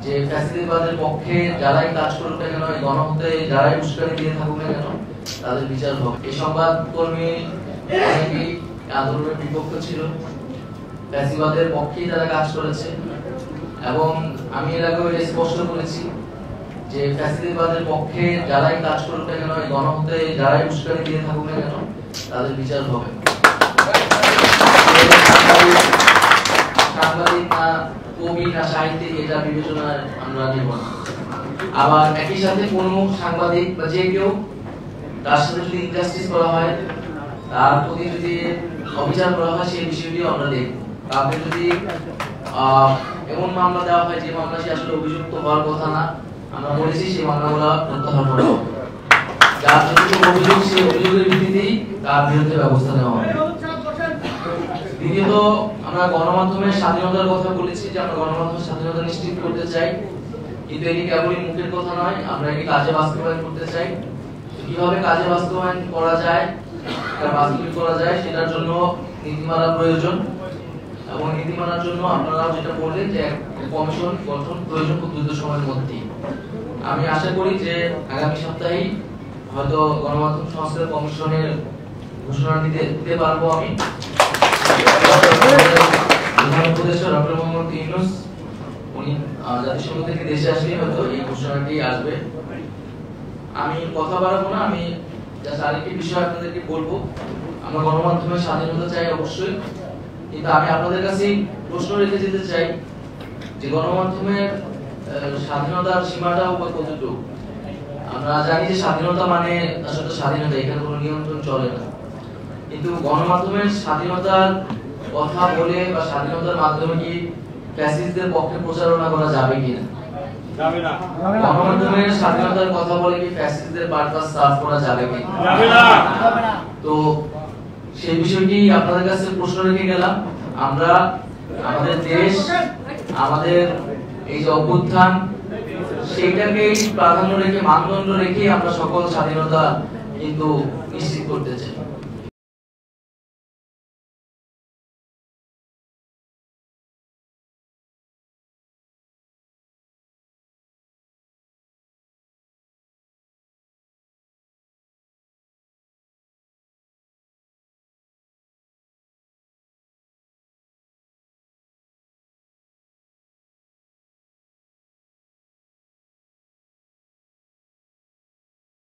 যে ফ্যাসিলিটিবাদের পক্ষে যারাই কাজ করুক না কেন, এই গণহত্যায় যারাই উস্কানি দিয়ে থাকুক না কেন, তাদের বিচার হবে। এই সংবাদ কর্মী অনেকেই আন্দোলনের বিপক্ষ ছিল, ফ্যাসিবাদের পক্ষেই তারা কাজ করেছে এবং আমি এর আগেও এটা স্পষ্ট করেছি যে ফ্যাসিলিটিবাদের পক্ষে যারাই কাজ করুক না কেন, এই গণহত্যায় যারাই উস্কানি দিয়ে থাকুক না কেন, তাদের বিচার হবে। সাংবাদিক না কবি না সাহিত্যিক এটা বিবেচনায় আমরা নেব না। আবার একই সাথে কোনো সাংবাদিক বা যে কেউ তার সাথে যদি ইনজাস্টিস করা হয়, তার প্রতি যদি অবিচার করা হয়, সেই বিষয়টি আমরা দেখব। কাউকে যদি এমন মামলা দেওয়া হয় যে মামলা সে আসলে অভিযুক্ত হওয়ার কথা না, আমরা বলেছি সেই মামলাগুলো প্রত্যাহার করা হবে। যার যতটুকু অভিযোগ সেই অভিযোগের ভিত্তিতেই তার বিরুদ্ধে ব্যবস্থা নেওয়া হবে। দ্বিতীয়ত, আমরা গণমাধ্যমের স্বাধীনতার কথা বলেছি যে আমরা গণমাধ্যমের স্বাধীনতা নিশ্চিত করতে চাই, কিন্তু এটি কেবলই মুখের কথা নয়, আমরা এটি কাজে বাস্তবায়ন করতে চাই। কিভাবে কাজে বাস্তবায়ন করা যায়, বাস্তবায়ন করা যায় সেটার জন্য নীতিমালা প্রয়োজন এবং নীতিমালার জন্য আপনারা যেটা বললেন যে কমিশন গঠন প্রয়োজন খুব দ্রুত সময়ের মধ্যেই। আমি আশা করি যে আগামী সপ্তাহেই হয়তো গণমাধ্যম সংস্কার কমিশনের ঘোষণা দিতে পারবো আমি। প্রধান উপদেষ্টা ডক্টর মোহাম্মদ ইউনূস উনি জাতিসংঘ থেকে দেশে আসলে হয়তো এই ঘোষণাটি আসবে। আমি কথা বাড়াবো না, আমি জাস্ট আরেকটি বিষয় আপনাদেরকে বলবো। আমরা গণমাধ্যমের স্বাধীনতা চাই অবশ্যই, কিন্তু আমি আপনাদের কাছে প্রশ্ন রেখে যেতে চাই যে গণমাধ্যমের স্বাধীনতার সীমাটাও বা কতটুকু। আমরা জানি যে স্বাধীনতা মানে আসলে স্বাধীনতা, এখানে কোনো নিয়ন্ত্রণ চলে না, কিন্তু গণমাধ্যমের স্বাধীনতার কথা বলে বা স্বাধীনতার মাধ্যমে কি ফ্যাসিস্টদের পক্ষে প্রচারণা করা যাবে কিনা? যাবে না। গণমাধ্যমের স্বাধীনতার কথা বলে কি ফ্যাসিস্টদের পারপাস সার্ভ করা যাবে কিনা? যাবে না। তো সেই বিষয়টি আপনাদের কাছে প্রশ্ন রেখে গেলাম। আমরা আমাদের দেশ, আমাদের এই যে অভ্যুত্থান, সেইটাকেই প্রাধান্য রেখে, মানদণ্ড রেখে আমরা সকল স্বাধীনতা কিন্তু নিশ্চিত করতে চাই।